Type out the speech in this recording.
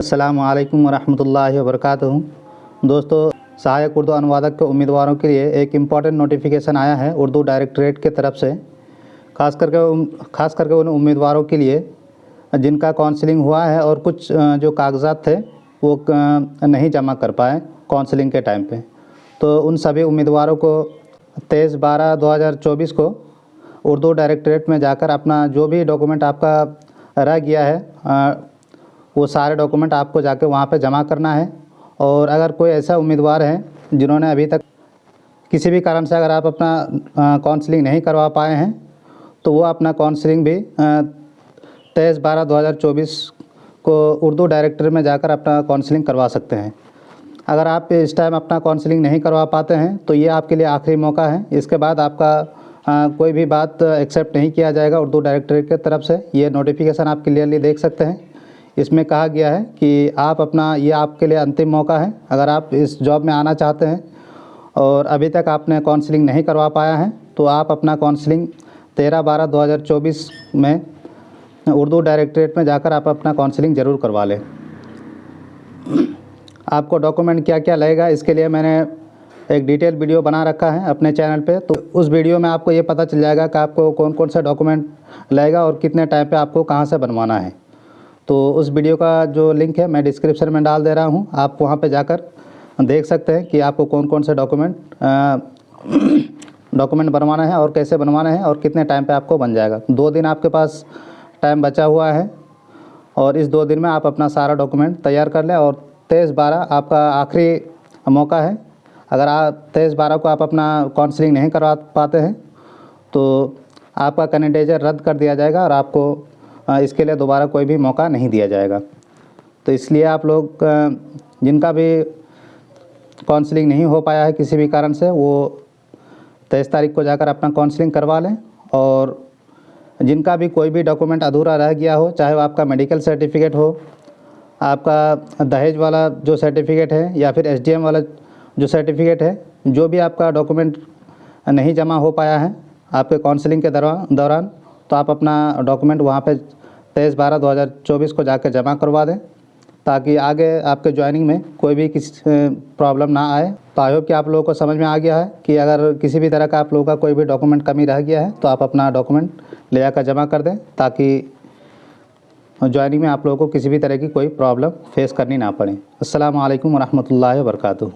अस्सलामु अलैकुम वरहमतुल्लाहि वबरकातुहू। दोस्तों, सहायक उर्दू अनुवादक के उम्मीदवारों के लिए एक इम्पॉर्टेंट नोटिफिकेशन आया है उर्दू डायरेक्टरेट की तरफ से। खास करके उन उम्मीदवारों के लिए जिनका काउंसलिंग हुआ है और कुछ जो कागजात थे वो नहीं जमा कर पाए काउंसलिंग के टाइम पे। तो उन सभी उम्मीदवारों को 23/12/2024 को उर्दू डायरेक्टरेट में जाकर अपना जो भी डॉक्यूमेंट आपका रह गया है वो सारे डॉक्यूमेंट आपको जाके वहाँ पे जमा करना है। और अगर कोई ऐसा उम्मीदवार है जिन्होंने अभी तक किसी भी कारण से अगर आप अपना काउंसलिंग नहीं करवा पाए हैं तो वो अपना काउंसलिंग भी 23/12/2024 को उर्दू डायरेक्टरेट में जाकर अपना काउंसलिंग करवा सकते हैं। अगर आप इस टाइम अपना काउंसलिंग नहीं करवा पाते हैं तो ये आपके लिए आखिरी मौका है। इसके बाद आपका कोई भी बात एक्सेप्ट नहीं किया जाएगा उर्दू डायरेक्टरेट की तरफ से। ये नोटिफिकेशन आप क्लियरली देख सकते हैं। इसमें कहा गया है कि आप अपना ये आपके लिए अंतिम मौका है। अगर आप इस जॉब में आना चाहते हैं और अभी तक आपने काउंसलिंग नहीं करवा पाया है तो आप अपना काउंसलिंग 13/12/2024 में उर्दू डायरेक्टरेट में जाकर आप अपना काउंसलिंग ज़रूर करवा लें। आपको डॉक्यूमेंट क्या क्या लगेगा इसके लिए मैंने एक डिटेल वीडियो बना रखा है अपने चैनल पे। तो उस वीडियो में आपको ये पता चल जाएगा कि आपको कौन कौन सा डॉक्यूमेंट लगेगा और कितने टाइम पे आपको कहाँ से बनवाना है। तो उस वीडियो का जो लिंक है मैं डिस्क्रिप्शन में डाल दे रहा हूँ, आप वहाँ पे जाकर देख सकते हैं कि आपको कौन कौन से डॉक्यूमेंट बनवाना है और कैसे बनवाना है और कितने टाइम पे आपको बन जाएगा। 2 दिन आपके पास टाइम बचा हुआ है और इस 2 दिन में आप अपना सारा डॉक्यूमेंट तैयार कर लें। और 23/12 आपका आखिरी मौका है। अगर आप 23/12 को आप अपना काउंसलिंग नहीं करवा पाते हैं तो आपका कैंडिडेचर रद्द कर दिया जाएगा और आपको इसके लिए दोबारा कोई भी मौका नहीं दिया जाएगा। तो इसलिए आप लोग जिनका भी काउंसलिंग नहीं हो पाया है किसी भी कारण से वो 23 तारीख को जाकर अपना काउंसलिंग करवा लें। और जिनका भी कोई भी डॉक्यूमेंट अधूरा रह गया हो, चाहे वो आपका मेडिकल सर्टिफिकेट हो, आपका दहेज वाला जो सर्टिफिकेट है या फिर SDM वाला जो सर्टिफिकेट है, जो भी आपका डॉक्यूमेंट नहीं जमा हो पाया है आपके काउंसलिंग के दौरान तो आप अपना डॉक्यूमेंट वहाँ पे 23/12/2024 को जाकर जमा करवा दें ताकि आगे आपके ज्वाइनिंग में कोई भी किसी प्रॉब्लम ना आए। तो आई होप कि आप लोगों को समझ में आ गया है कि अगर किसी भी तरह का आप लोगों का कोई भी डॉक्यूमेंट कमी रह गया है तो आप अपना डॉक्यूमेंट ले जाकर जमा कर दें ताकि ज्वाइनिंग में आप लोगों को किसी भी तरह की कोई प्रॉब्लम फेस करनी ना पड़े। अस्सलामु अलैकुम वरहमतुल्लाहि वबरकातुहू।